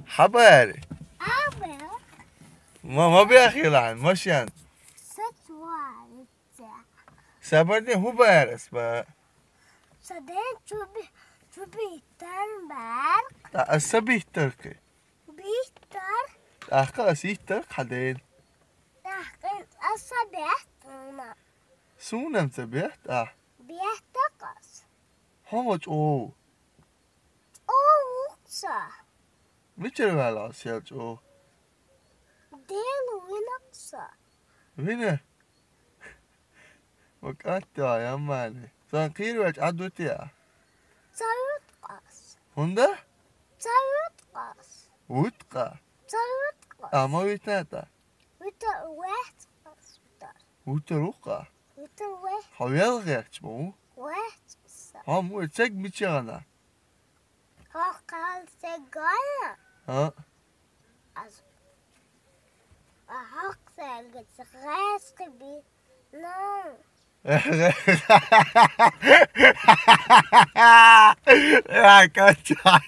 حباري ما بيخيل عن مشان سبرني هو بارس با صدقني شو بيتر برق السبيه تركي بيتر خلاص يترك حدين لكن أصبحت سونم تبيت بيتقص how much oh صح Vilken väl själv och del winnaxa vinner. Vad katta jag man. Så kiruat adutia. Sarutqas Hunda? Sarutqas Utka. Sarutqas Ama vitnata. Vita wetqas Uteruka. Vita wet Havjel gert mo. wet Ha mo tsek michana. Hakal segala Ha. Alltså Hakselget räskeby No Ja, katta.